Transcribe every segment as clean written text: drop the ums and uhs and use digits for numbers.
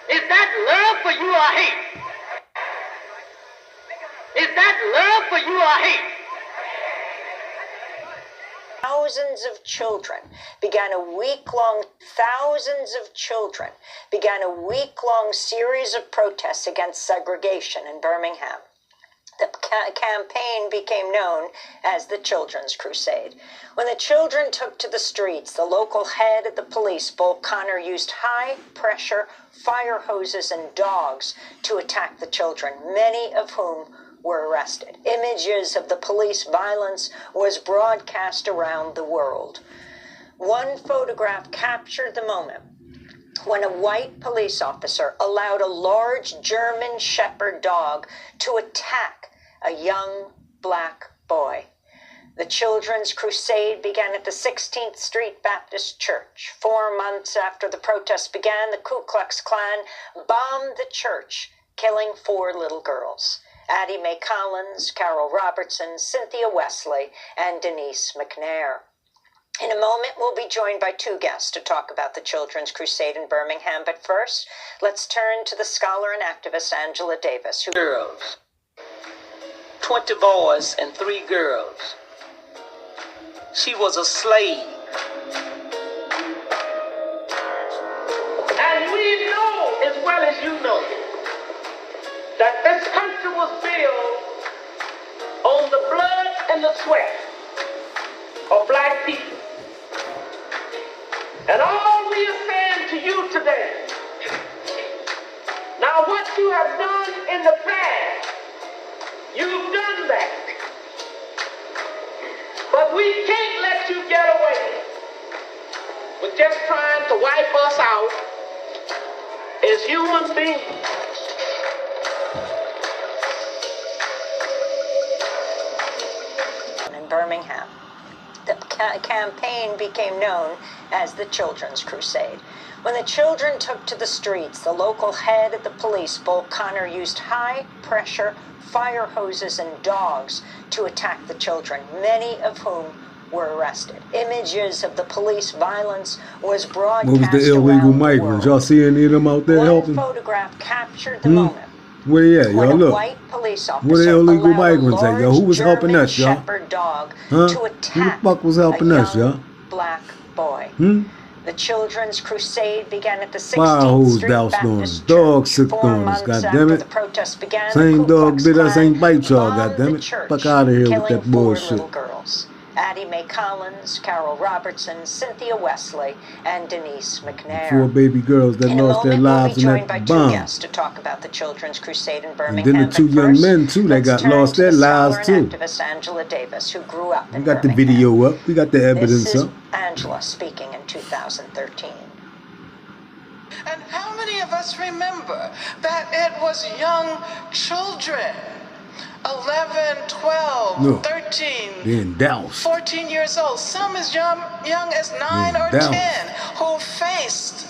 Is that love for you or hate? Is that love for you or hate? Thousands of children began a week-long series of protests against segregation in Birmingham. The campaign became known as the Children's Crusade. When the children took to the streets, the local head of the police, Bull Connor, used high-pressure fire hoses and dogs to attack the children, many of whom were arrested. Images of the police violence was broadcast around the world. One photograph captured the moment when a white police officer allowed a large German Shepherd dog to attack a young black boy. The Children's Crusade began at the 16th Street Baptist Church. 4 months after the protests began, the Ku Klux Klan bombed the church, killing 4 little girls: Addie Mae Collins, Carol Robertson, Cynthia Wesley, and Denise McNair. In a moment, we'll be joined by 2 guests to talk about the Children's Crusade in Birmingham. But first, let's turn to the scholar and activist Angela Davis, who... Girls. 20 boys and 3 girls. She was a slave. And we know, as well as you know, that this country was built on the blood and the sweat of black people. And all we are saying to you today, now what you have done in the past, you've done that. But we can't let you get away with just trying to wipe us out as human beings. In Birmingham, the campaign became known as the Children's Crusade. When the children took to the streets, the local head of the police, Bull Connor, used high-pressure fire hoses and dogs to attack the children, many of whom were arrested. Images of the police violence was broadcast around the world. What was the illegal migrants? Y'all see any of them out there helping? One photograph captured the moment where they at, when y'all? a Look. white police officer Where the illegal allowed migrants a at, y'all? Who was large helping us, y'all? Shepherd dog Huh? to Who the attack fuck was helping a us, young y'all? black boy. The Children's Crusade began at the 16th Street Baptist Church. Dogs sick 4 on us, months after goddammit. the protests began, Same the Ku dog Klux bit us, Klan ain't bite y'all, bombed the goddammit. church, Fuck out of here with killing that 4 bullshit. little girls: Addie Mae Collins, Carol Robertson, Cynthia Wesley, and Denise McNair. 4 baby girls that In a lost their moment, lives we'll in be joined by that 2 bomb. guests to talk about the Children's Crusade in And Birmingham. then the 2 But young first, men too that let's got turn lost to their the lives scholar too. and activist Angela Davis, who grew up in We got the Birmingham. video up. We got the evidence This is up. Angela speaking in 2013. And how many of us remember that it was young children, 11, 12, Look, 13, being doused. 14 years old, some as young as 9 or doused. 10, who faced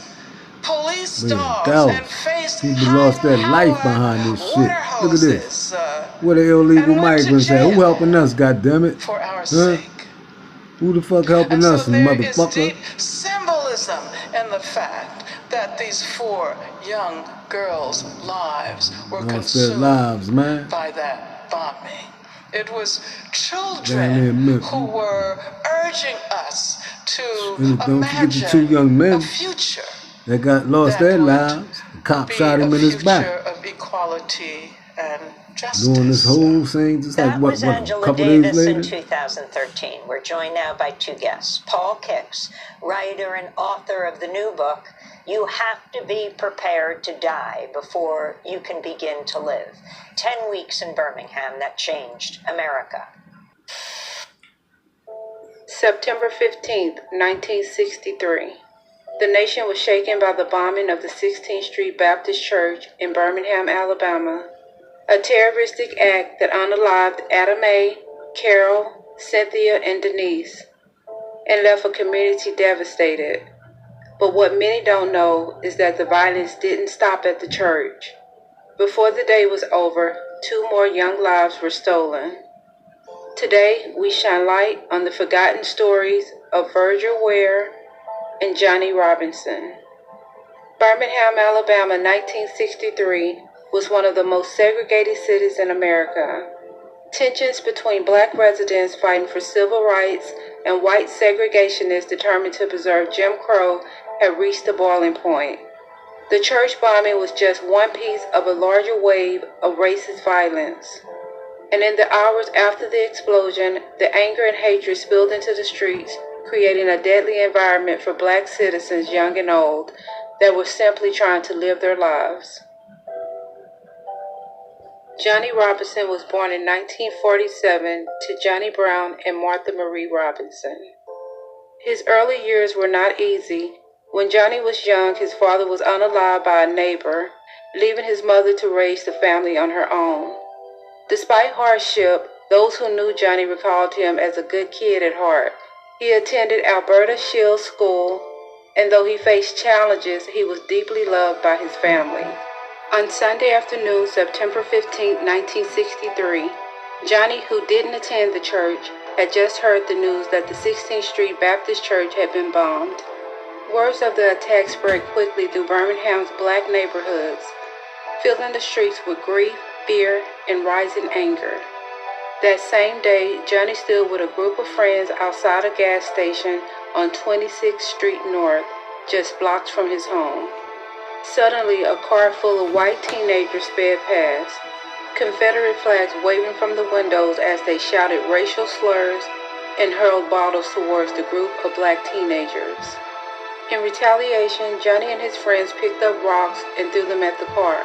police Being dogs doused. and faced People lost their life behind this shit. Look at this. Where the illegal migrants at? Who helping us, goddammit? For our Huh? sake. Who the fuck helping And so us, there is motherfucker? deep symbolism in the fact that these 4 young girls' lives were Lost their consumed lives, man. by that bombing. It was Damn, children who were urging us to And don't forget the 2 imagine young a men future that got lost that their would lives. The cop be shot him a in his future back. of equality and justice. Doing this whole thing just like That what was a Angela couple days Davis in later? 2013. We're joined now by 2 guests. Paul Kix, writer and author of the new book, You Have to Be Prepared to Die Before You Can Begin to Live. 10 weeks in Birmingham that changed America. September 15th, 1963. The nation was shaken by the bombing of the 16th Street Baptist Church in Birmingham, Alabama, a terroristic act that unalived Addie Mae, Carol, Cynthia, and Denise, and left a community devastated. But what many don't know is that the violence didn't stop at the church. Before the day was over, 2 more young lives were stolen. Today, we shine light on the forgotten stories of Virgil Ware and Johnny Robinson. Birmingham, Alabama, 1963, was one of the most segregated cities in America. Tensions between black residents fighting for civil rights and white segregationists determined to preserve Jim Crow had reached the boiling point. The church bombing was just one piece of a larger wave of racist violence. And in the hours after the explosion, the anger and hatred spilled into the streets, creating a deadly environment for black citizens, young and old, that were simply trying to live their lives. Johnny Robinson was born in 1947 to Johnny Brown and Martha Marie Robinson. His early years were not easy. When Johnny was young, his father was unalived by a neighbor, leaving his mother to raise the family on her own. Despite hardship, those who knew Johnny recalled him as a good kid at heart. He attended Alberta Shields School, and though he faced challenges, he was deeply loved by his family. On Sunday afternoon, September 15, 1963, Johnny, who didn't attend the church, had just heard the news that the 16th Street Baptist Church had been bombed. Words of the attack spread quickly through Birmingham's black neighborhoods, filling the streets with grief, fear, and rising anger. That same day, Johnny stood with a group of friends outside a gas station on 26th Street North, just blocks from his home. Suddenly, a car full of white teenagers sped past, Confederate flags waving from the windows as they shouted racial slurs and hurled bottles towards the group of black teenagers. In retaliation, Johnny and his friends picked up rocks and threw them at the car.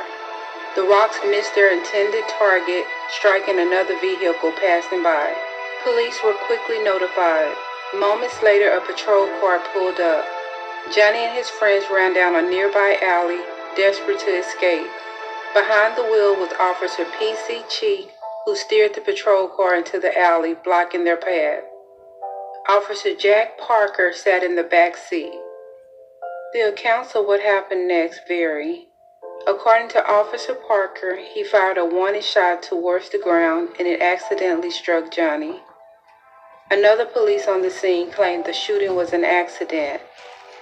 The rocks missed their intended target, striking another vehicle passing by. Police were quickly notified. Moments later, a patrol car pulled up. Johnny and his friends ran down a nearby alley, desperate to escape. Behind the wheel was Officer P.C. Cheek, who steered the patrol car into the alley, blocking their path. Officer Jack Parker sat in the back seat. The accounts of what happened next vary. According to Officer Parker, he fired a warning shot towards the ground and it accidentally struck Johnny. Another police on the scene claimed the shooting was an accident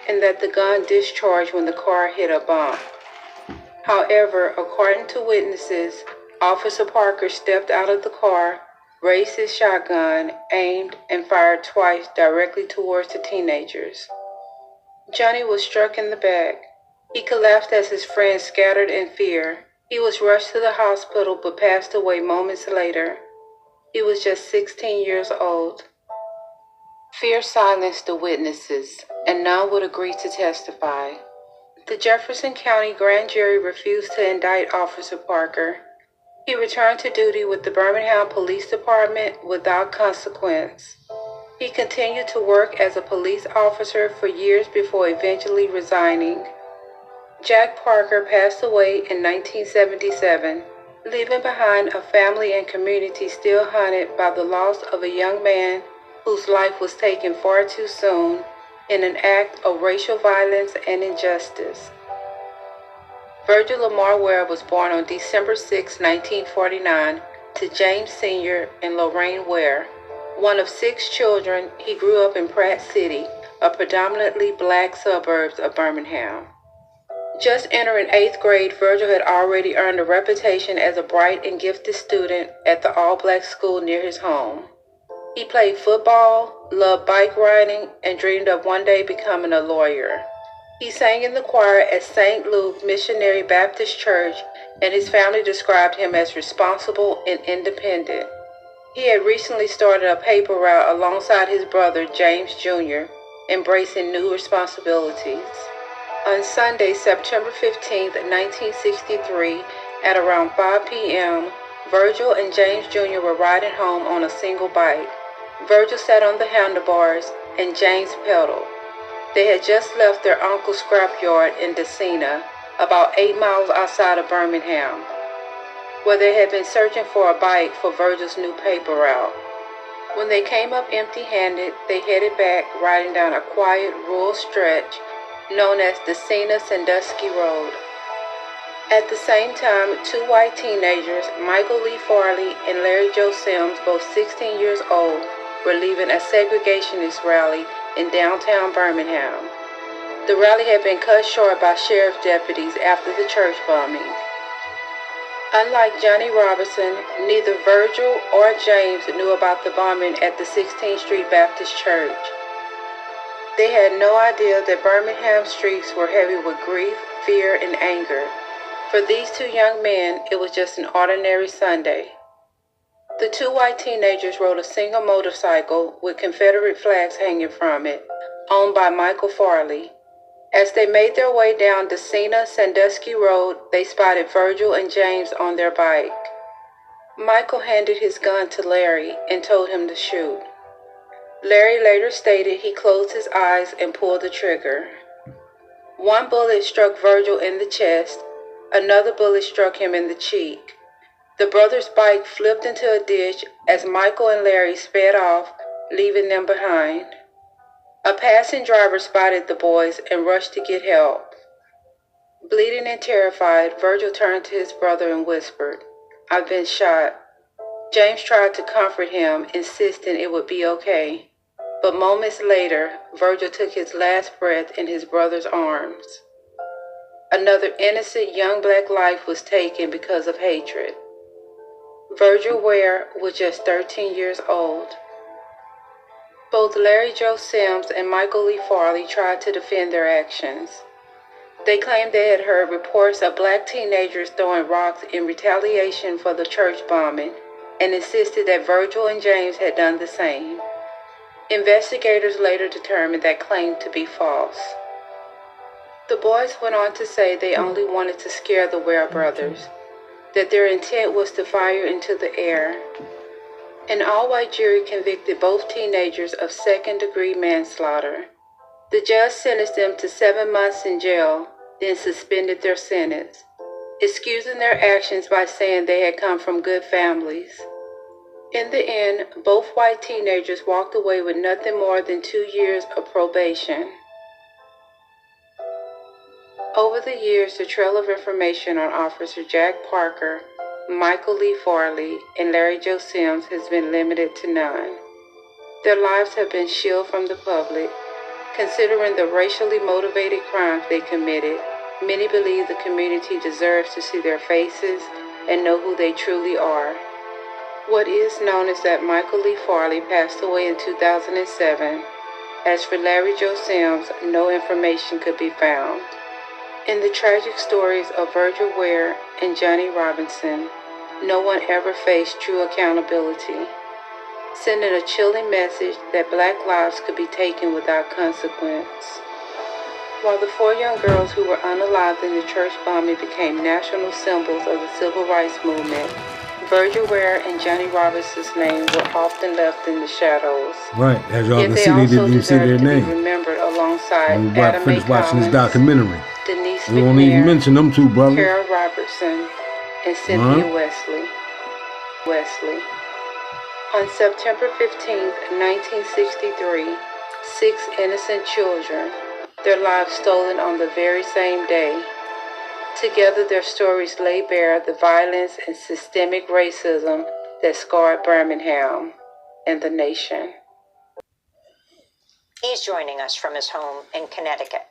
and that the gun discharged when the car hit a bump. However, according to witnesses, Officer Parker stepped out of the car, raised his shotgun, aimed, and fired twice directly towards the teenagers. Johnny was struck in the back. He collapsed as his friends scattered in fear. He was rushed to the hospital but passed away moments later. He was just 16 years old. Fear silenced the witnesses, and none would agree to testify. The Jefferson County Grand Jury refused to indict Officer Parker. He returned to duty with the Birmingham Police Department without consequence. He continued to work as a police officer for years before eventually resigning. Jack Parker passed away in 1977, leaving behind a family and community still haunted by the loss of a young man whose life was taken far too soon in an act of racial violence and injustice. Virgil Lamar Ware was born on December 6, 1949, to James Sr. and Lorraine Ware. One of 6 children, he grew up in Pratt City, a predominantly black suburb of Birmingham. Just entering 8th grade, Virgil had already earned a reputation as a bright and gifted student at the all-black school near his home. He played football, loved bike riding, and dreamed of one day becoming a lawyer. He sang in the choir at St. Luke Missionary Baptist Church, and his family described him as responsible and independent. He had recently started a paper route alongside his brother, James Jr., embracing new responsibilities. On Sunday, September 15, 1963, at around 5 p.m., Virgil and James Jr. were riding home on a single bike. Virgil sat on the handlebars and James pedaled. They had just left their uncle's scrapyard in Decina, about 8 miles outside of Birmingham, where they had been searching for a bike for Virgil's new paper route. When they came up empty-handed, they headed back, riding down a quiet rural stretch known as the Sandusky Road. At the same time, 2 white teenagers, Michael Lee Farley and Larry Joe Sims, both 16 years old, were leaving a segregationist rally in downtown Birmingham. The rally had been cut short by sheriff deputies after the church bombing. Unlike Johnny Robinson, neither Virgil or James knew about the bombing at the 16th Street Baptist Church. They had no idea that Birmingham streets were heavy with grief, fear, and anger. For these two young men, it was just an ordinary Sunday. The two white teenagers rode a single motorcycle with Confederate flags hanging from it, owned by Michael Farley. As they made their way down Decina Sandusky Road, they spotted Virgil and James on their bike. Michael handed his gun to Larry and told him to shoot. Larry later stated he closed his eyes and pulled the trigger. One bullet struck Virgil in the chest, another bullet struck him in the cheek. The brothers' bike flipped into a ditch as Michael and Larry sped off, leaving them behind. A passing driver spotted the boys and rushed to get help. Bleeding and terrified, Virgil turned to his brother and whispered, "I've been shot." James tried to comfort him, insisting it would be okay. But moments later, Virgil took his last breath in his brother's arms. Another innocent young black life was taken because of hatred. Virgil Ware was just 13 years old. Both Larry Joe Sims and Michael Lee Farley tried to defend their actions. They claimed they had heard reports of black teenagers throwing rocks in retaliation for the church bombing and insisted that Virgil and James had done the same. Investigators later determined that claim to be false. The boys went on to say they only wanted to scare the Ware brothers, that their intent was to fire into the air. An all-white jury convicted both teenagers of second-degree manslaughter. The judge sentenced them to 7 months in jail, then suspended their sentence, excusing their actions by saying they had come from good families. In the end, both white teenagers walked away with nothing more than 2 years of probation. Over the years, the trail of information on Officer Jack Parker, Michael Lee Farley, and Larry Joe Sims has been limited to none. Their lives have been shielded from the public. Considering the racially motivated crimes they committed, many believe the community deserves to see their faces and know who they truly are. What is known is that Michael Lee Farley passed away in 2007. As for Larry Joe Sims, no information could be found. In the tragic stories of Virgil Ware and Johnny Robinson, no one ever faced true accountability, sending a chilling message that black lives could be taken without consequence. While the 4 young girls who were unalived in the church bombing became national symbols of the civil rights movement, Virgil Ware and Johnny Robinson's name were often left in the shadows. Right, as y'all can Yet see, they also didn't even say their deserve to be name. remembered alongside When we Adam finished A. watching this Collins, documentary, Denise we won't even McNair, mention them two brothers. Carol Robertson, and Cynthia Wesley. On September 15, 1963, 6 innocent children, their lives stolen on the very same day. Together, their stories lay bare the violence and systemic racism that scarred Birmingham and the nation. He's joining us from his home in Connecticut.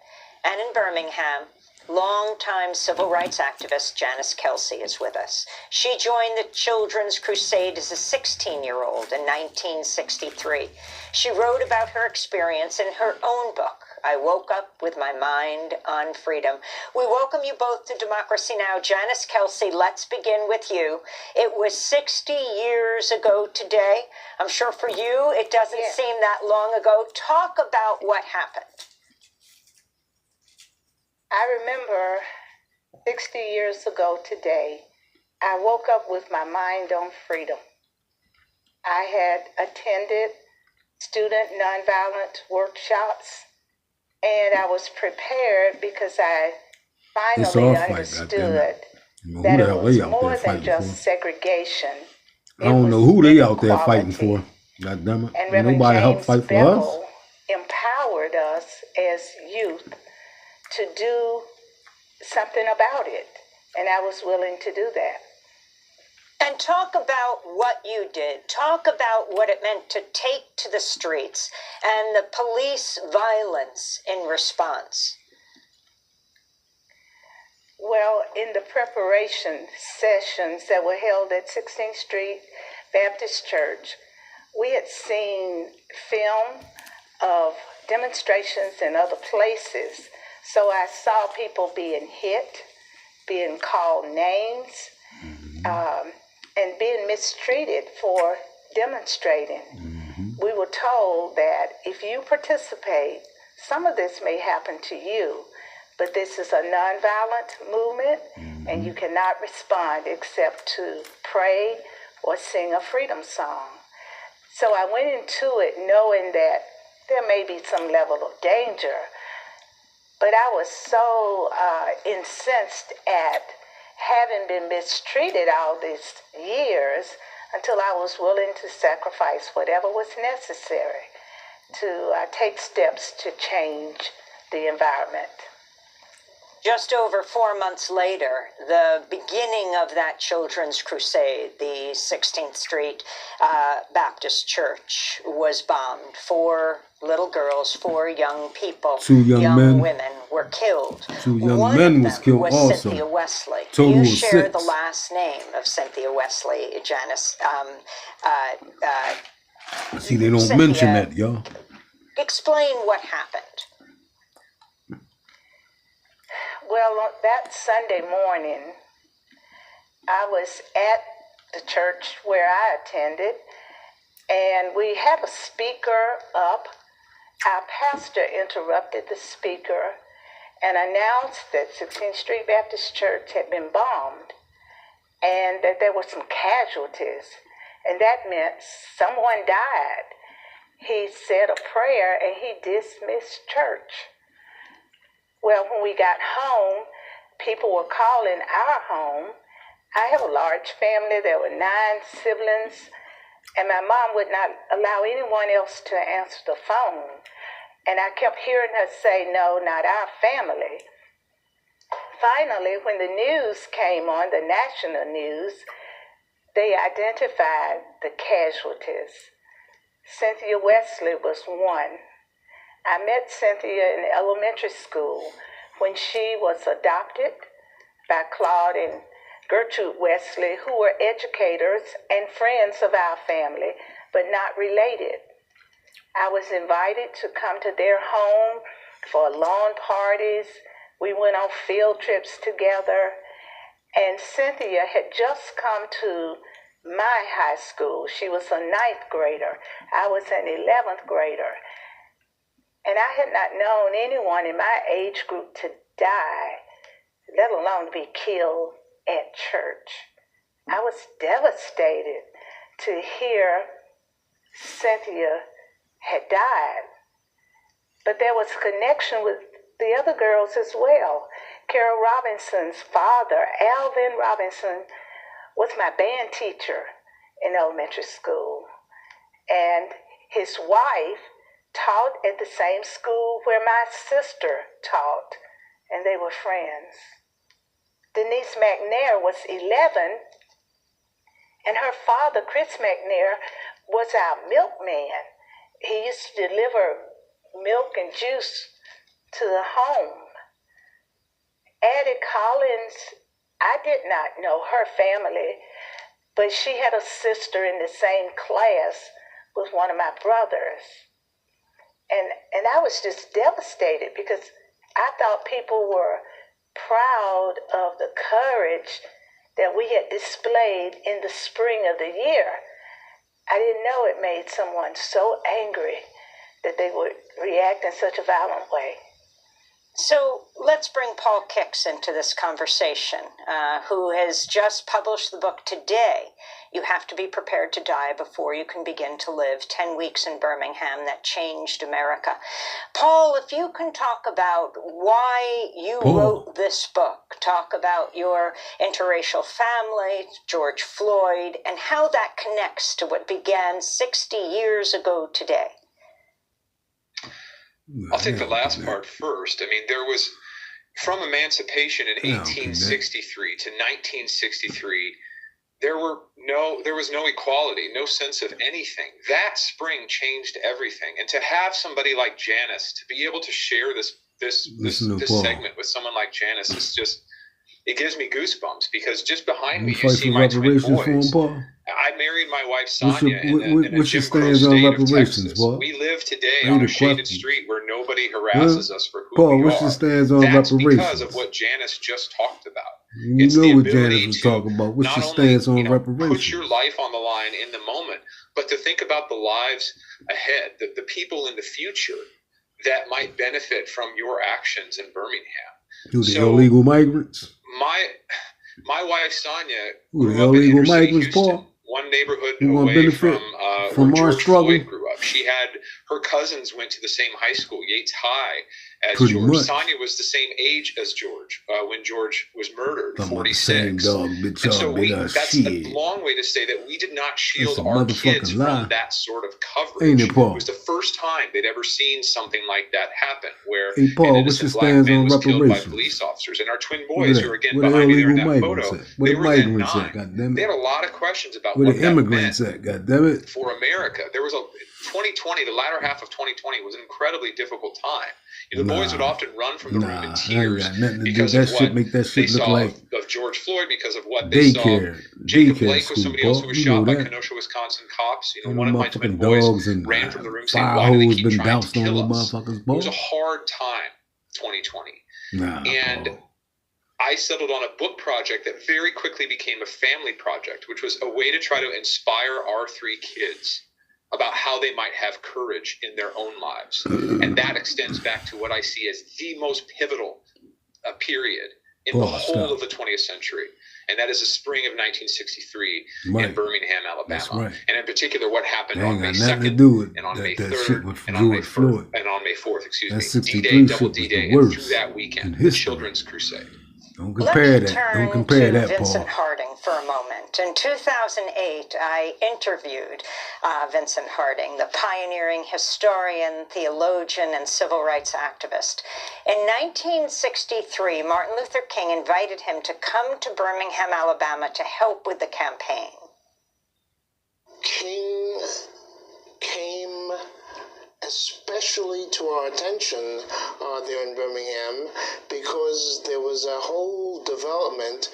And in Birmingham, longtime civil rights activist Janice Kelsey is with us. She joined the Children's Crusade as a 16-year-old in 1963. She wrote about her experience in her own book, I Woke Up With My Mind on Freedom. We welcome you both to Democracy Now! Janice Kelsey, let's begin with you. It was 60 years ago today. I'm sure for you it doesn't seem that long ago. Talk about what happened. I remember 60 years ago today, I woke up with my mind on freedom. I had attended student nonviolent workshops, and I was prepared because I finally understood that it was more than just segregation. I don't know who they out there fighting for. God damn it. And Reverend nobody helped James fight for us. Bevel empowered us as youth to do something about it, and I was willing to do that. And talk about what you did. Talk about what it meant to take to the streets and the police violence in response. Well, in the preparation sessions that were held at 16th Street Baptist Church, we had seen film of demonstrations in other places. So I saw people being hit, being called names, and being mistreated for demonstrating. We were told that if you participate, some of this may happen to you, but this is a nonviolent movement, and you cannot respond except to pray or sing a freedom song. So I went into it knowing that there may be some level of danger, but I was so incensed at having been mistreated all these years until I was willing to sacrifice whatever was necessary to take steps to change the environment. Just over 4 months later, the beginning of that children's crusade, the 16th Street Baptist Church, was bombed. 4 little girls, 4 young people, 2 young men. women were killed. 2 young One men of was them killed was also. Cynthia Wesley. Total you of share 6. the last name of Cynthia Wesley, Janice. See, they don't Cynthia, mention that, y'all. Explain what happened. Well, that Sunday morning, I was at the church where I attended, and we had a speaker up. Our pastor interrupted the speaker and announced that 16th Street Baptist Church had been bombed and that there were some casualties, and that meant someone died. He said a prayer and he dismissed church. Well, when we got home, people were calling our home. I have a large family. There were 9 siblings, and my mom would not allow anyone else to answer the phone. And I kept hearing her say, "No, not our family." Finally, when the news came on, the national news, they identified the casualties. Cynthia Wesley was one. I met Cynthia in elementary school when she was adopted by Claude and Gertrude Wesley, who were educators and friends of our family, but not related. I was invited to come to their home for lawn parties. We went on field trips together, and Cynthia had just come to my high school. She was a 9th grader. I was an 11th grader. And I had not known anyone in my age group to die, let alone to be killed at church. I was devastated to hear Cynthia had died. But there was a connection with the other girls as well. Carol Robinson's father, Alvin Robinson, was my band teacher in elementary school. And his wife taught at the same school where my sister taught, and they were friends. Denise McNair was 11, and her father, Chris McNair, was our milkman. He used to deliver milk and juice to the home. Addie Collins, I did not know her family, but she had a sister in the same class with one of my brothers. And I was just devastated because I thought people were proud of the courage that we had displayed in the spring of the year. I didn't know it made someone so angry that they would react in such a violent way. So let's bring Paul Kix into this conversation, who has just published the book today, You Have to Be Prepared to Die Before You Can Begin to Live, 10 Weeks in Birmingham That Changed America. Paul, if you can talk about why you wrote this book, talk about your interracial family, George Floyd, and how that connects to what began 60 years ago today. I'll take the last part first. I mean, there was, from emancipation in 1863 to 1963, there was no equality, no sense of anything. That spring changed everything. And to have somebody like Janice, to be able to share this segment with someone like Janice is just it gives me goosebumps because just behind me, you fight see for my twin reparations for boys. him, Paul? I married my wife What's Sonia in a Jim Crow stance on state of reparations, Texas. Paul? We live today Ain't on a it shaded questions? street where nobody harasses us for who Paul, we what's are. your stance on That's reparations? because of what Janice just talked about. You It's know the what ability Janice was to talking about. What's not your only stance on reparations? put your life on the line in the moment, but to think about the lives ahead, the people in the future that might benefit from your actions in Birmingham. Who, the illegal migrants? My wife Sonia Who, the grew up in illegal inner city migrants, Houston, Paul? one neighborhood Who gonna away benefit from our where George struggle? Floyd grew up. She had her cousins went to the same high school, Yates High, as Pretty George. much. Sonia was the same age as George when George was murdered, I'm 46. same dog, bitch, And so that's a shit. long way to say that we did not shield That's a our kids motherfucking lie. from that sort of coverage. Ain't it, Paul? It was the first time they'd ever seen something like that happen, where Hey, Paul, an what's your innocent black stance man on was killed by reparations? police officers. And our twin Look boys, at who are that. again Where the behind me there in illegal that migrants photo, at? Where they the were then migrants 9. at, goddammit? They had a lot of questions about Where what the that immigrants meant at, goddammit? for America. There was 2020, the latter half of 2020 was an incredibly difficult time. The boys would often run from the room in tears because of what they saw of George Floyd, because of what they saw. Jacob Blake was somebody else who was shot by Kenosha, Wisconsin cops. One of my twin boys ran from the room saying, "Why do they keep trying to kill us?" It was a hard time, 2020. And I settled on a book project that very quickly became a family project, which was a way to try to inspire our 3 kids about how they might have courage in their own lives. And that extends back to what I see as the most pivotal period in the whole of the 20th century. And that is the spring of 1963 in Birmingham, Alabama. And in particular, what happened on May 2nd and on May 3rd and on May 4th, D-Day, double D-Day, and through that weekend, the Children's Crusade. Don't compare that. Don't compare that, Vincent Paul. Harding for a moment. In 2008, I interviewed Vincent Harding, the pioneering historian, theologian, and civil rights activist. In 1963, Martin Luther King invited him to come to Birmingham, Alabama to help with the campaign. King came especially to our attention there in Birmingham because there was a whole development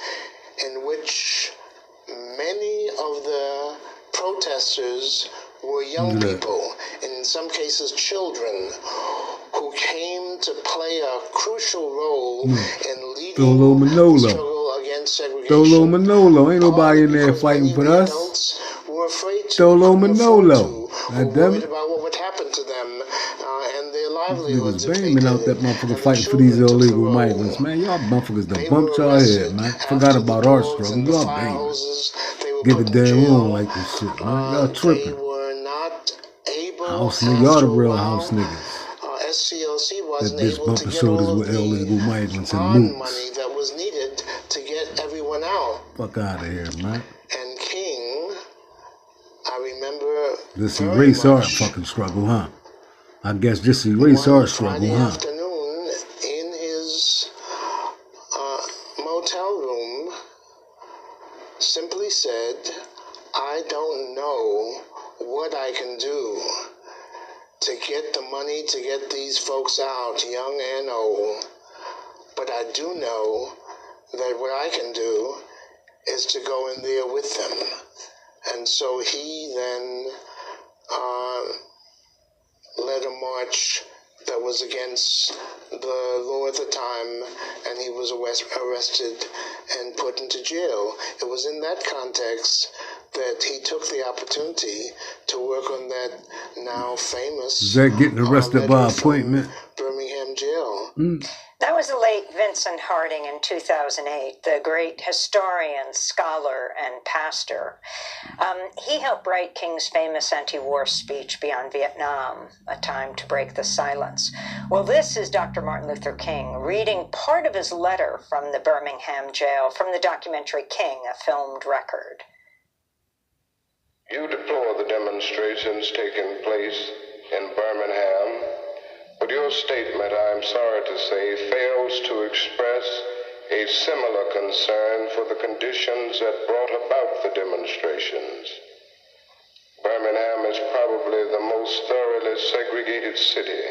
in which many of the protesters were young people, in some cases children, who came to play a crucial role in leading the struggle against segregation. Tholo Manolo, ain't nobody in there fighting for us. Were afraid to Tholo Manolo, worried about what would happen to them and their livelihoods. Niggas banging out that motherfucker fighting for these illegal migrants, man. Y'all motherfuckers done bumped y'all head, man. Forgot about our struggle. Y'all banging. Give a damn, we don't like this shit, man. Y'all tripping. House niggas, y'all the real house niggas. SCLC wasn't that able to get all of the bond money that was needed to get everyone out. Fuck out of here, man. And King, I remember this erase our fucking struggle, huh? I guess just erase our struggle, huh? Afternoon in his motel room simply said, "I don't know what I can do to get the money to get these folks out, young and old. But I do know that what I can do is to go in there with them." And so he then led a march that was against the law at the time, and he was arrested and put into jail. It was in that context that he took the opportunity to work on that now famous... Is that getting arrested by appointment? Birmingham jail. That was the late Vincent Harding in 2008, the great historian, scholar, and pastor. He helped write King's famous anti-war speech Beyond Vietnam, A Time to Break the Silence. Well, this is Dr. Martin Luther King reading part of his letter from the Birmingham jail from the documentary King, a filmed record. You deplore the demonstrations taking place in Birmingham, but your statement, I am sorry to say, fails to express a similar concern for the conditions that brought about the demonstrations. Birmingham is probably the most thoroughly segregated city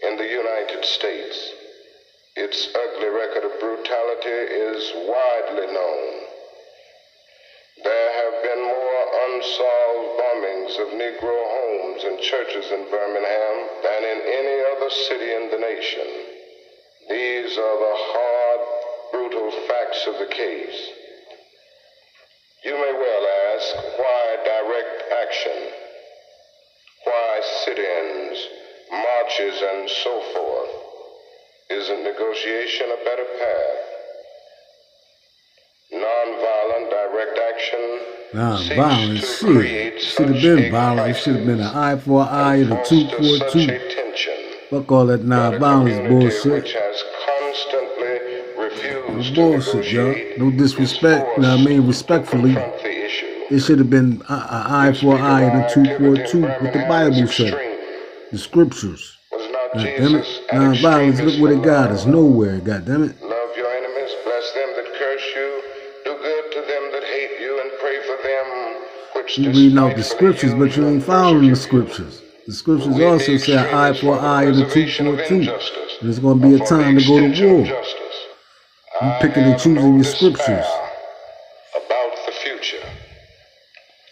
in the United States. Its ugly record of brutality is widely known. There have been more unsolved bombings of Negro homes and churches in Birmingham than in any other city in the nation. These are the hard, brutal facts of the case. You may well ask, why direct action? Why sit-ins, marches, and so forth? Isn't negotiation a better path? Non-violent direct action Non-violent shit. Should have been violent. It should have been an eye for an eye and a tooth for a tooth. Fuck all that non-violence bullshit. No bullshit, y'all. No disrespect. You know what I mean? Respectfully, it should have been an eye for an eye and a tooth for a tooth. What the Bible said. The scriptures. God damn it. Non-violence, look what it got us. Nowhere, god damn it. Love your enemies, bless them that curse you, do good to them that hate you, and pray for them which You reading out the scriptures, but you ain't following the scriptures. The scriptures also say an eye for an eye and a tooth for a tooth. And it's going to be a time to go to war. You picking and choosing your scriptures. About the future.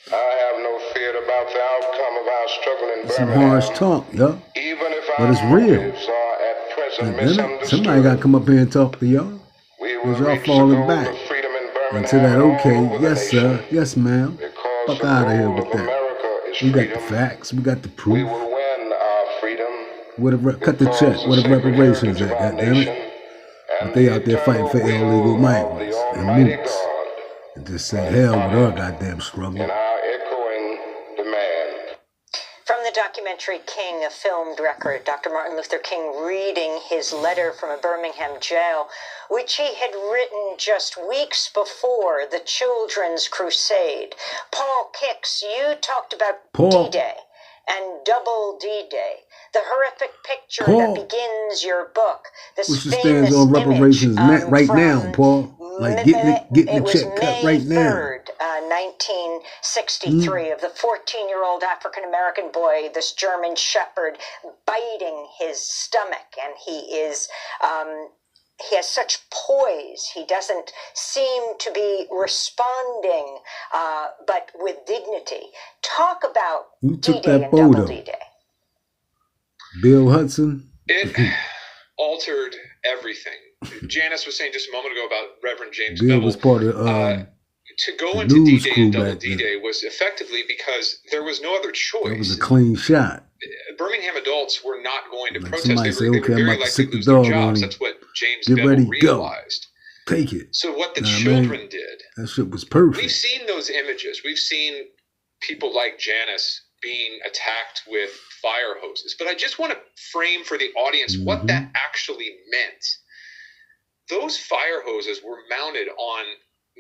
I have no fear about the outcome of our struggle in Some Birmingham. harsh talk, yo. Even if But it's real. motives are at present God damn it. misunderstood, Somebody got to come up here and talk to y'all. we will Because y'all reach the falling goal back. of freedom in Birmingham Until that, and all okay, over the yes, nation. sir. Yes, ma'am. Because Fuck the out of here goal with of that. America is We got the freedom. facts. We got the We proof. will win our freedom. Cut the check. Where the reparations at, God damn it. But they out there fighting for illegal migrants and mooks. And just say hell with our goddamn struggle. In our echoing demand. From the documentary King, a filmed record, Dr. Martin Luther King reading his letter from a Birmingham jail, which he had written just weeks before the Children's Crusade. Paul Kicks, you talked about D-Day and Double D-Day, the horrific picture that begins your book. This Which stands on reparations right now, Paul. Like getting the check cut right now. 3rd, 1963, of the 14-year-old African-American boy, this German shepherd, biting his stomach, and he has such poise. He doesn't seem to be responding, but with dignity. Talk about D-Day and Double D-Day. Bill Hudson. It altered everything. Janice was saying just a moment ago about Reverend James Bill Bevel. was part of to go into D-Day and Double D-Day was effectively because there was no other choice. It was a clean shot. Birmingham adults were not going to protest. Somebody say, okay, I'm about to sick the dog on him. That's what James Get Bevel ready, realized. Go. Take it. So what the children did. That shit was perfect. We've seen those images. We've seen people like Janice being attacked with fire hoses. But I just want to frame for the audience what that actually meant. Those fire hoses were mounted on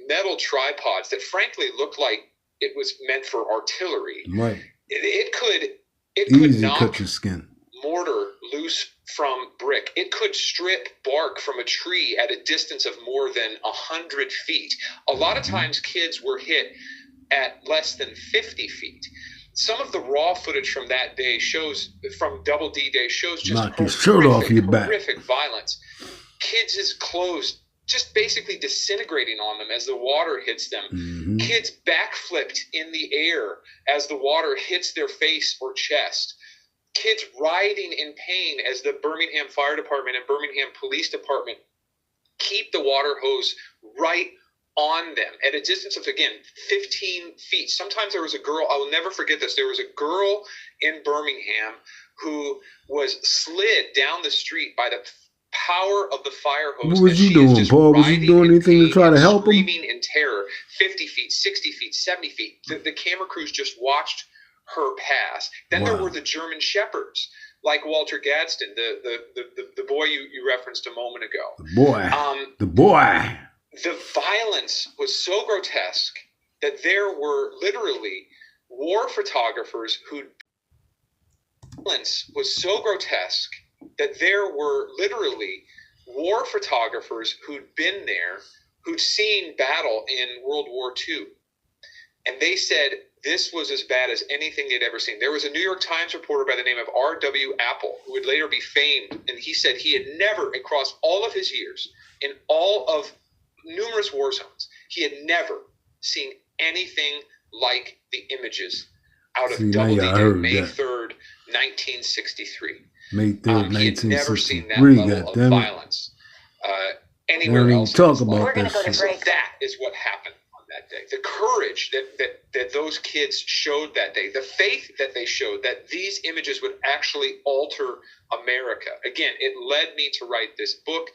metal tripods that frankly looked like it was meant for artillery. Right. It could knock cut your skin. Mortar loose from brick. It could strip bark from a tree at a distance of more than 100 feet. A lot of times kids were hit at less than 50 feet. Some of the raw footage from that day from Double D-Day shows just knock your shirt off your back. Horrific violence. Kids' clothes just basically disintegrating on them as the water hits them. Kids backflipped in the air as the water hits their face or chest. Kids writhing in pain as the Birmingham Fire Department and Birmingham Police Department keep the water hose right on them at a distance of, again, 15 feet. Sometimes there was a girl, I will never forget this, there was a girl in Birmingham who was slid down the street by the power of the fire hose. What was you doing, Paul? Was you doing anything to try to help him? Screaming in terror, 50 feet, 60 feet, 70 feet. The camera crews just watched her pass. Then there were the German shepherds, like Walter Gadsden, the boy you referenced a moment ago. The boy. The violence was so grotesque that there were literally war photographers who'd been there, who'd seen battle in World War II. And they said this was as bad as anything they'd ever seen. There was a New York Times reporter by the name of R.W. Apple who would later be famed, and he said he had never, across all of his years, in all of numerous war zones, he had never seen anything like the images out of Doubleday, May 3rd, 1963. May 3rd, he had never seen that 1963, level of violence anywhere else. Talk about We're going to go to break. So that is what happened on that day. The courage that those kids showed that day, the faith that they showed that these images would actually alter America. Again, it led me to write this book.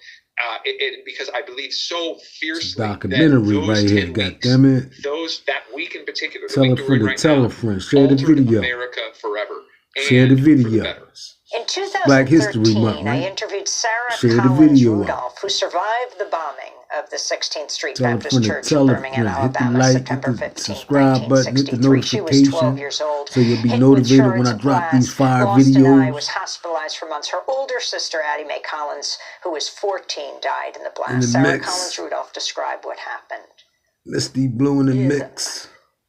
Because I believe so fiercely documentary that right here, goddammit. That week in particular, tell a friend to tell a friend, share the video. America forever. Share the video. In 2013, Black History Month, right? I interviewed Sarah Share the Collins video Rudolph, who survived the bombing of the 16th Street tell Baptist Church in Birmingham, Alabama, like, September 15, subscribe button, hit the 1963. She was 12 notification years old, so you'll be hit motivated with when I shards drop of these glass, fire lost an eye, videos. was hospitalized for months. Her older sister, Addie Mae Collins, who was 14, died in the blast. In the Sarah mix. Collins Rudolph described what happened. Mistyblue in the mix.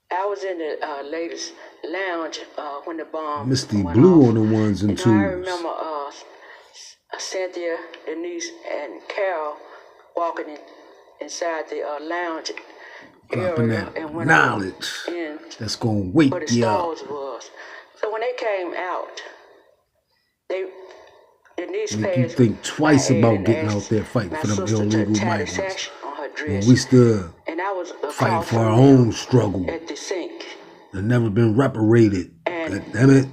I was in the latest lounge when the bomb Mistyblue on the ones and twos. I remember Cynthia, Denise, and Carol walking inside the lounge dropping area that and went knowledge in that's gonna wake where the you up. stalls was. So when they came out, Denise Make you passed think twice my about and getting asked out there fighting my for them sister to illegal tie the migrants. sash on her When dress. we stood And I was fighting across for our from own them struggle at the sink. and never been reparated. And God damn it.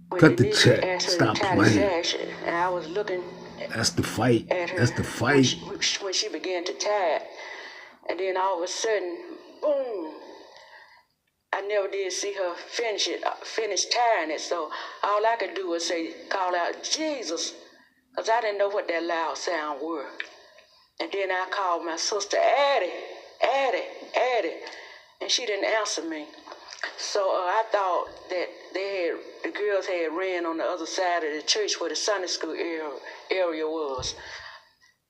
when Cut the Denise check. asked her Stop to tie playing. the sash, and I was looking That's the fight. at her That's the fight. when she began to tie it. And then all of a sudden, boom, I never did see her finish tying it. So all I could do was call out, Jesus, because I didn't know what that loud sound were. And then I called my sister, Addie, and she didn't answer me. So I thought that the girls had ran on the other side of the church where the Sunday school area was.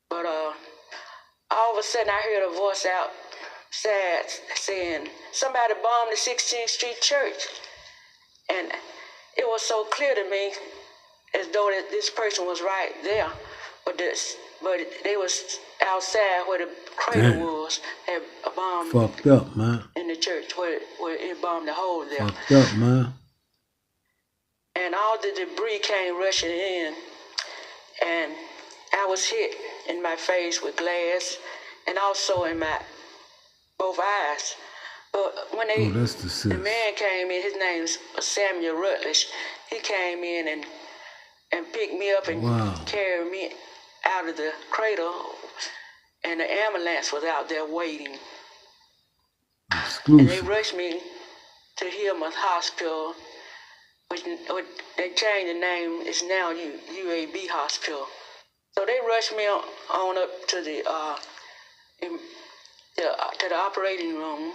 But all of a sudden I heard a voice outside saying, somebody bombed the 16th Street Church. And it was so clear to me as though that this person was right there. But they was outside where the crater was, had a bomb Fucked up, man. in the church where it bombed the hole there. Fucked up, man. And all the debris came rushing in, and I was hit in my face with glass and also in my both eyes. But when that's the man came in, his name's Samuel Rutledge, he came in and picked me up and carried me out of the cradle, and the ambulance was out there waiting. Exclusive. And they rushed me to Hillman Hospital, which they changed the name. It's now UAB Hospital. So they rushed me on up to the operating room,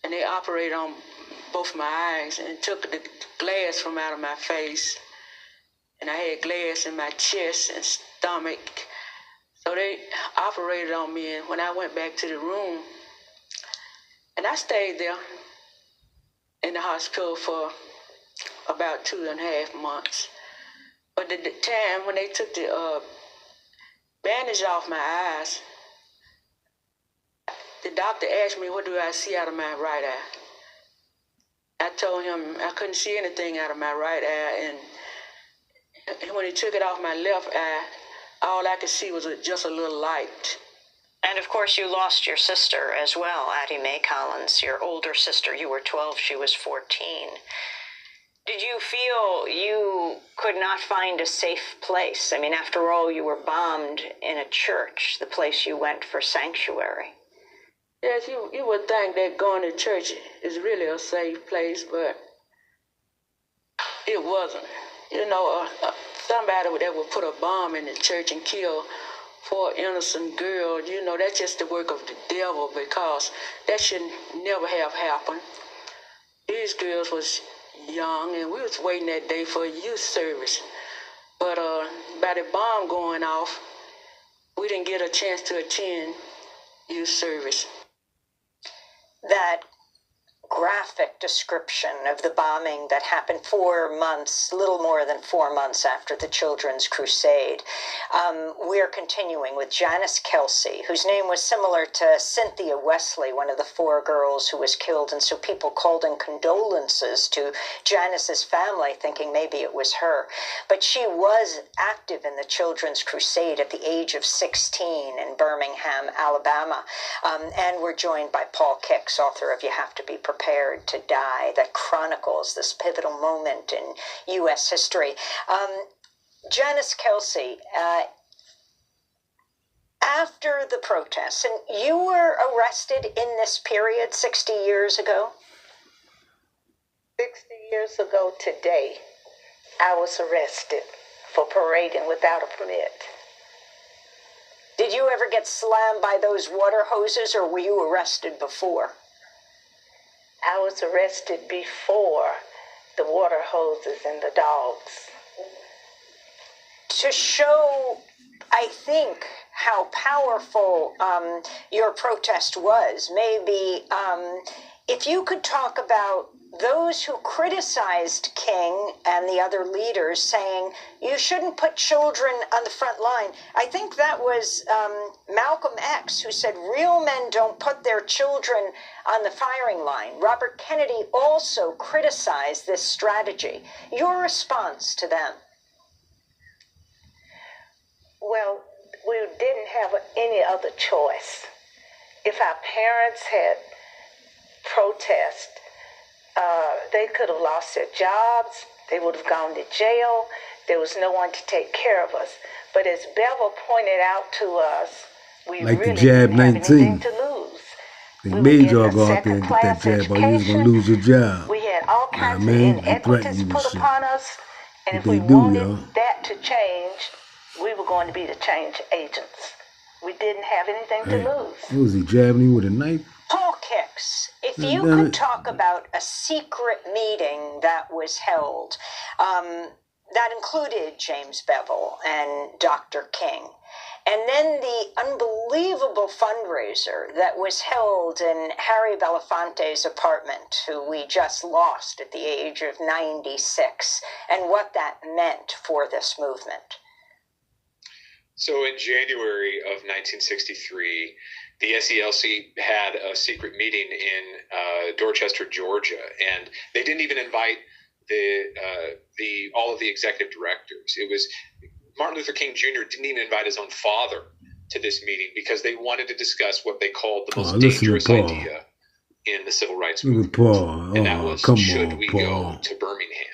and they operated on both my eyes and took the glass from out of my face. And I had glass in my chest and stomach. So they operated on me, and when I went back to the room, and I stayed there in the hospital for about 2.5 months. But at the time when they took the bandage off my eyes, the doctor asked me, what do I see out of my right eye? I told him I couldn't see anything out of my right eye, and when he took it off my left eye, all I could see was just a little light. And of course, you lost your sister as well, Addie Mae Collins, your older sister. You were 12, she was 14. Did you feel you could not find a safe place? I mean, after all, you were bombed in a church, the place you went for sanctuary. Yes, you would think that going to church is really a safe place, but it wasn't. You know, somebody that would put a bomb in the church and kill 4 innocent girls, you know, that's just the work of the devil, because that should never have happened. These girls was young, and we was waiting that day for a youth service. But by the bomb going off, we didn't get a chance to attend youth service. That graphic description of the bombing that happened 4 months, little more than 4 months after the Children's Crusade. We're continuing with Janice Kelsey, whose name was similar to Cynthia Wesley, one of the 4 girls who was killed, and so people called in condolences to Janice's family, thinking maybe it was her. But she was active in the Children's Crusade at the age of 16 in Birmingham, Alabama. And we're joined by Paul Kix, author of You Have to Be Prepared to Die, that chronicles this pivotal moment in U.S. history. Janice Kelsey, after the protests, and you were arrested in this period 60 years ago? 60 years ago today, I was arrested for parading without a permit. Did you ever get slammed by those water hoses, or were you arrested before? I was arrested before the water hoses and the dogs. To show, I think, how powerful your protest was, maybe if you could talk about those who criticized King and the other leaders, saying you shouldn't put children on the front line. I think that was Malcolm X who said real men don't put their children on the firing line. Robert Kennedy also criticized this strategy. Your response to them? Well, we didn't have any other choice. If our parents had protested, they could have lost their jobs. They would have gone to jail. There was no one to take care of us. But as Bevel pointed out to us, we like really the jab didn't have 19. anything to lose. They We made were y'all getting go a out there and get that second-class jab, or you was gonna education. lose your job. We had all kinds of They threatened inequities you put with shit. upon us. And What if we they do, wanted y'all. that to change, we were going to be the change agents. We didn't have anything to lose. What was he jabbing you with a knife? Paul Kix, if Yeah, you damn could it. talk about a secret meeting that was held, that included James Bevel and Dr. King, and then the unbelievable fundraiser that was held in Harry Belafonte's apartment, who we just lost at the age of 96, and what that meant for this movement. So in January of 1963, the SELC had a secret meeting in Dorchester, Georgia, and they didn't even invite all of the executive directors. It was Martin Luther King Jr. didn't even invite his own father to this meeting because they wanted to discuss what they called the most listen to dangerous Paul. idea in the civil rights Look at movement, Paul. and that was Come should on, we Paul. go to Birmingham?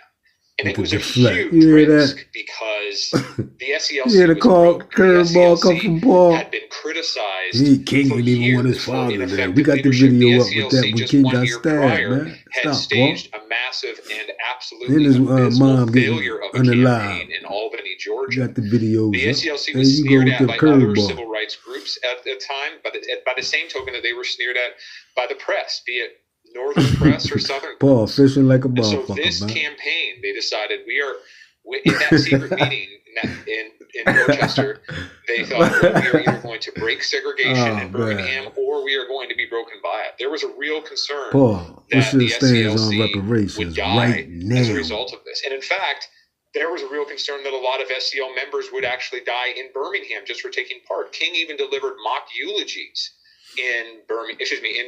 And With it was the a deflect. huge You hear risk that? because the SELC Yeah, the was call broke. The curveball come SELC from Paul. had been criticized King for didn't even want his years for father there. ineffective We got the leadership. video The up with that SELC when just King 1 got year stabbed, prior man. had Stop, staged Paul. a massive and Then absolutely his abysmal mom getting failure of a unalive. campaign in Albany, We Georgia. got the videos The up. SELC There was you go sneered with at the by other curveball. civil rights groups at the time, but by the same token that they were sneered at by the press, be it Northern press or Southern Paul press. fishing like a And so motherfucker, this man. campaign, they decided in that secret meeting in Dorchester, they thought we are either going to break segregation in Birmingham or we are going to be broken by it. There was a real concern Paul, what's that the your stance on SELC would reparations die right as a now? result of this. And in fact, there was a real concern that a lot of SEL members would actually die in Birmingham just for taking part. King even delivered mock eulogies in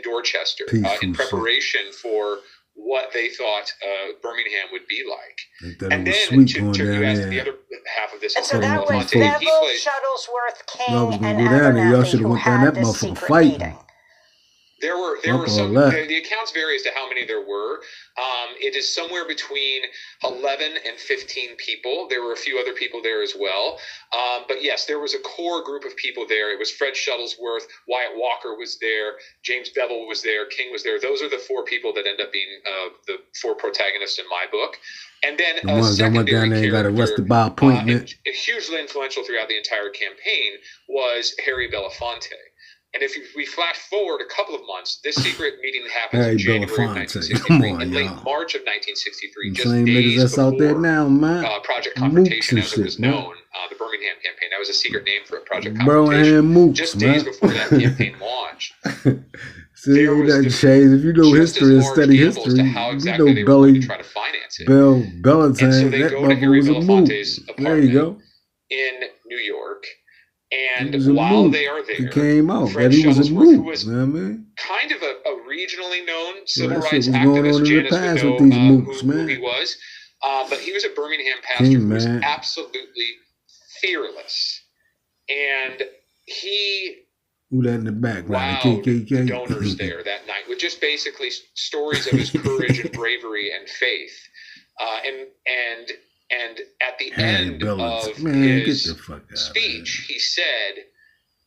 Dorchester in preparation for what they thought Birmingham would be like. And then sweet to going you down asked there. the other half of this. And so that was folks. Bevel, He played, Shuttlesworth, King, Y'all was gonna and go down there. Y'all Abernathy should have who went down had that this motherfucker secret fighting. meeting. There were Fuck some. all that. The accounts vary as to how many there were. It is somewhere between 11 and 15 people. There were a few other people there as well. But yes, there was a core group of people there. It was Fred Shuttlesworth, Wyatt Walker was there, James Bevel was there, King was there. Those are the 4 people that end up being the 4 protagonists in my book. And then The ones that went down there and got arrested by and appointment. hugely influential throughout the entire campaign was Harry Belafonte. And if we flash forward a couple of months, this secret meeting happens in January of Belafonte. 1963. Come on, in late y'all. March of 1963, Them just same niggas days that's out there before now, man. Project Mooks Confrontation, and as it was shit, man. known, the Birmingham campaign. That was a secret name for a Project Birmingham Confrontation. Mooks, Just man. days before that campaign launched. See, there was that changed. If you know just history and as large study gamble as history, to how you exactly know they were going Belly to try to finance it. Bellatine, And so they that go to mother Harry was a moot. Belafonte's There you apartment go. in New York. He And was a while moot. they are It there, came out Fred that he was a Shuttlesworth, moot. who was You know what I mean? kind of a regionally known So civil that shit rights was going activist, on in the Janice would past know with these moots, who man. he was. But he was a Birmingham pastor King, who was man. absolutely fearless. And he Who that in the background? The wowed the KKK? donors there that night with just basically stories of his courage and bravery and faith. And at the Harry end Billings. of Man, get his the fuck out speech, he said,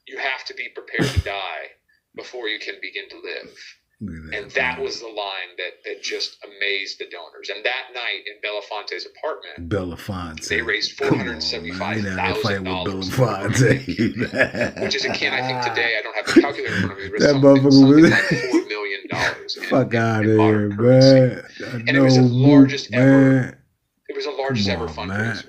"You have to be prepared to die before you can begin to live." And that was the line that just amazed the donors. And that night in Belafonte's apartment, Belafonte. they raised $475,000, which is akin, I think today, I don't have the calculator in front of me, but that something like $4 million. Fuck out of here, man. And it was the largest ever. It was the largest ever fundraiser.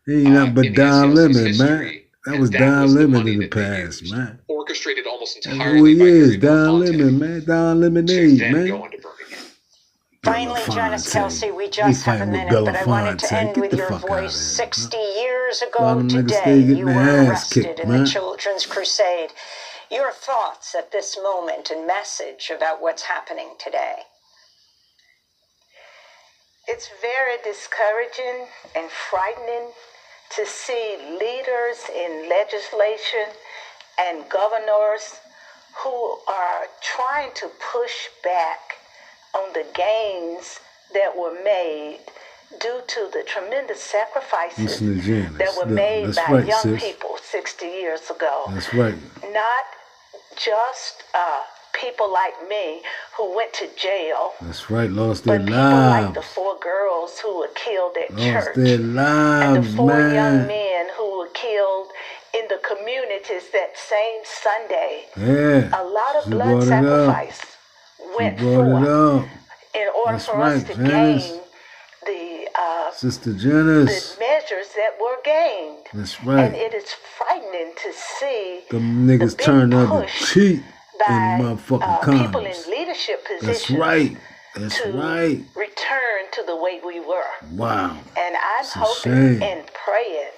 He ain't nothing but Don Lemon, man. History. That was Don Lemon in the past, man. Orchestrated almost That's entirely who he by is, Harry Don Belafonte Lemon, man. Don Lemonade, to then man. go into Birmingham. Finally, Janice Kelsey, we just have a minute, but I wanted to end with your voice. 60 years ago today, you were arrested in the Children's Crusade. Your thoughts at this moment and message about what's happening today? It's very discouraging and frightening to see leaders in legislation and governors who are trying to push back on the gains that were made due to the tremendous sacrifices that were made by young people 60 years ago. That's right. Not just people like me who went to jail. That's right, lost their lives. But people like the 4 girls who were killed at church. Lost their lives, and the 4 man. young men who were killed in the communities that same Sunday. Yeah. A lot of blood sacrifice went forth in order for us to gain the Sister Janice. the measures that were gained. That's right. And it is frightening to see them niggas turn up to cheat in motherfucking people in leadership positions. That's right. That's right. Return to the way we were. Wow. And I'm hoping and praying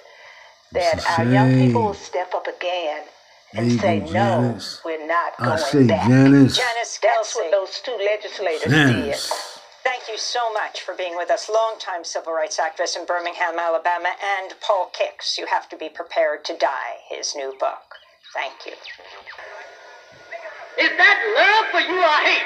that our young people will step up again and say, no, we're not going back. Janice. Janice That's what those 2 legislators did. Thank you so much for being with us. Longtime civil rights activist in Birmingham, Alabama, and Paul Kicks, You Have to Be Prepared to Die, his new book. Thank you. Is that love for you or hate?